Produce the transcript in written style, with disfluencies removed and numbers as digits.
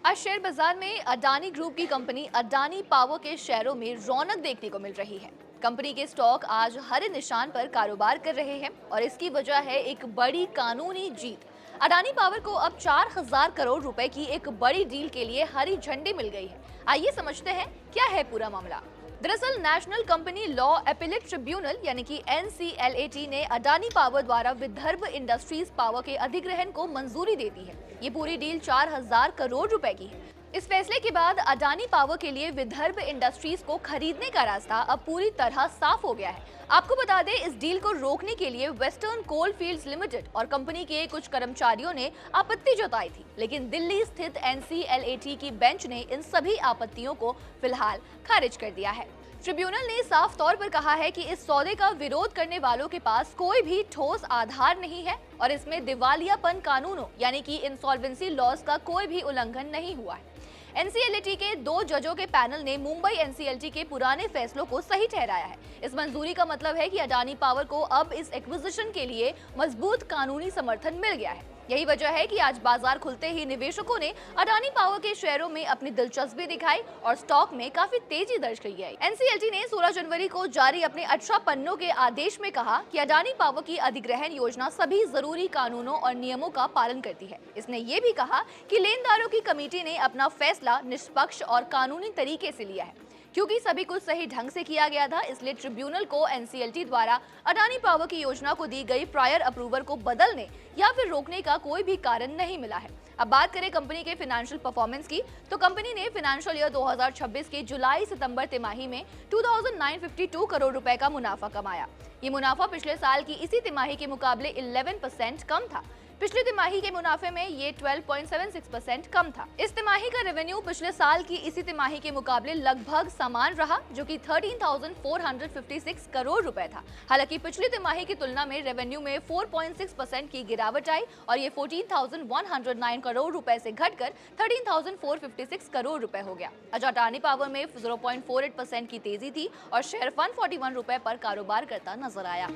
आज शेयर बाजार में अडानी ग्रुप की कंपनी अडानी पावर के शेयरों में रौनक देखने को मिल रही है। कंपनी के स्टॉक आज हरे निशान पर कारोबार कर रहे हैं और इसकी वजह है एक बड़ी कानूनी जीत। अडानी पावर को अब 4,000 करोड़ रुपए की एक बड़ी डील के लिए हरी झंडी मिल गई है। आइए समझते हैं क्या है पूरा मामला। दरअसल national company law appellate tribunal यानी कि NCLAT ने अडानी पावर द्वारा विदर्भ इंडस्ट्रीज पावर के अधिग्रहण को मंजूरी दे दी है। ये पूरी डील 4,000 करोड़ रुपए की है। इस फैसले के बाद अडानी पावर के लिए विदर्भ इंडस्ट्रीज को खरीदने का रास्ता अब पूरी तरह साफ हो गया है। आपको बता दें, इस डील को रोकने के लिए वेस्टर्न कोल फील्ड्स लिमिटेड और कंपनी के कुछ कर्मचारियों ने आपत्ति जताई थी, लेकिन दिल्ली स्थित NCLAT की बेंच ने इन सभी आपत्तियों को फिलहाल खारिज कर दिया है। ट्रिब्यूनल ने साफ तौर पर कहा है कि इस सौदे का विरोध करने वालों के पास कोई भी ठोस आधार नहीं है और इसमें दिवालियापन कानूनों यानी कि इंसॉल्वेंसी लॉज का कोई भी उल्लंघन नहीं हुआ है। NCLAT के 2 जजों के पैनल ने मुंबई NCLT के पुराने फैसलों को सही ठहराया है। इस मंजूरी का मतलब है कि अडानी पावर को अब इस एक्विजिशन के लिए मजबूत कानूनी समर्थन मिल गया है। यही वजह है कि आज बाजार खुलते ही निवेशकों ने अडानी पावर के शेयरों में अपनी दिलचस्पी दिखाई और स्टॉक में काफी तेजी दर्ज की है। NCLT ने 16 जनवरी को जारी अपने 18 पन्नों के आदेश में कहा कि अडानी पावर की अधिग्रहण योजना सभी जरूरी कानूनों और नियमों का पालन करती है। इसने ये भी कहा कि लेनदारों की कमेटी ने अपना फैसला निष्पक्ष और कानूनी तरीके से लिया है। क्योंकि सभी कुछ सही ढंग से किया गया था, इसलिए ट्रिब्यूनल को NCLT द्वारा अडानी पावर की योजना को दी गई प्रायर अप्रूवल को बदलने या फिर रोकने का कोई भी कारण नहीं मिला है। अब बात करें कंपनी के फाइनेंशियल परफॉर्मेंस की, तो कंपनी ने फाइनेंशियल ईयर 2026 के जुलाई सितंबर तिमाही में 2952 करोड़ रुपए का मुनाफा कमाया। ये मुनाफा पिछले साल की इसी तिमाही के मुकाबले 11% कम था। पिछली तिमाही के मुनाफे में ये 12.76% कम था। इस तिमाही का रेवेन्यू पिछले साल की इसी तिमाही के मुकाबले लगभग समान रहा, जो कि 13,456 करोड़ रुपए था। हालांकि पिछली तिमाही की तुलना में रेवेन्यू में 4.6% की गिरावट आई और ये 14,109 करोड़ रुपए से घटकर 13,456 करोड़ रुपए हो गया। आज अडानी पावर में 0.48% की तेजी थी और शेयर 141 रुपए पर कारोबार करता नजर आया।